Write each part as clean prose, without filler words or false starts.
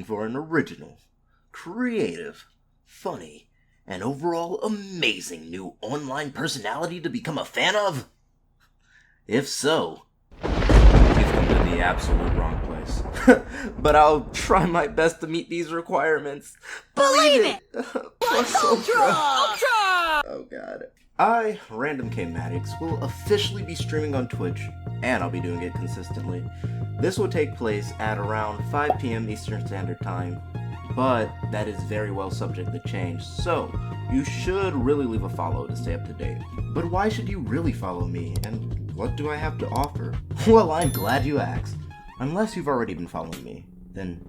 looking for an original, creative, funny, and overall amazing new online personality to become a fan of? If so, you've come to the absolute wrong place. But I'll try my best to meet these requirements. Believe it! Plus Ultra! Oh god. I, Random K Maddox, will officially be streaming on Twitch, and I'll be doing it consistently. This will take place at around 5 p.m. Eastern Standard Time, but that is very well subject to change, so you should really leave a follow to stay up to date. But why should you really follow me, and what do I have to offer? Well, I'm glad you asked. Unless you've already been following me, then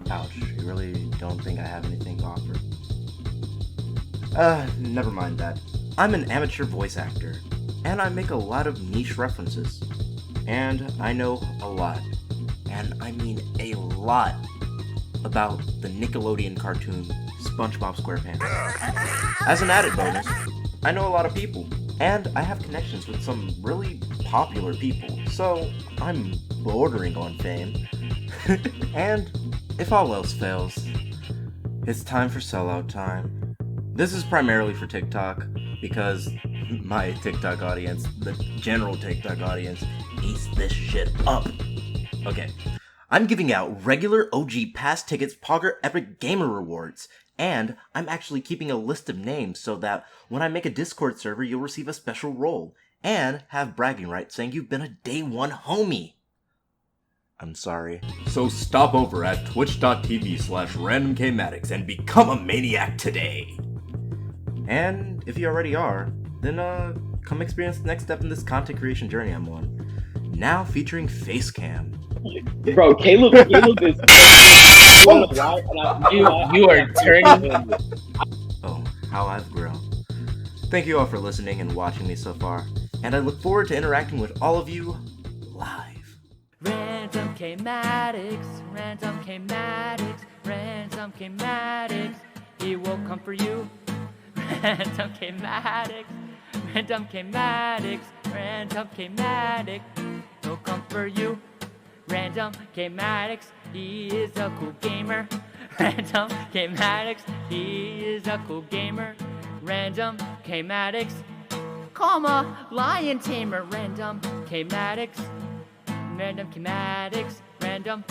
ouch, you really don't think I have anything to offer? Never mind that. I'm an amateur voice actor, and I make a lot of niche references. And I know a lot, and I mean a lot, about the Nickelodeon cartoon SpongeBob SquarePants. As an added bonus, I know a lot of people, and I have connections with some really popular people, so I'm bordering on fame. And if all else fails, it's time for sellout time. This is primarily for TikTok, because my TikTok audience, the general TikTok audience, eats this shit up. Okay, I'm giving out regular OG pass tickets Pogger Epic Gamer rewards, and I'm actually keeping a list of names so that when I make a Discord server, you'll receive a special role, and have bragging rights saying you've been a day one homie. I'm sorry. So stop over at twitch.tv/randomkmaddox and become a maniac today. And if you already are, then come experience the next step in this content creation journey I'm on. Now featuring Facecam. Bro, Caleb is you are turning him. Oh, how I've grown. Thank you all for listening and watching me so far, and I look forward to interacting with all of you live. Random K Maddox, Random K Maddox, Random K Maddox, he will come for you. Random K Maddox, Random K Maddox, Random K Maddox, he'll come for you. Random K Maddox, he is a cool gamer. Random K Maddox, he is a cool gamer. Random K Maddox, comma, lion tamer. Random K Maddox, Random K Maddox, Random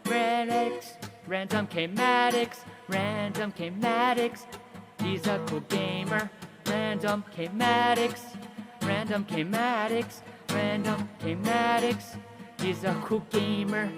Maddox, Random K Maddox, Random K Maddox, he's a cool gamer. Random K Maddox, Random K Maddox, Random K Maddox, he's a cool gamer.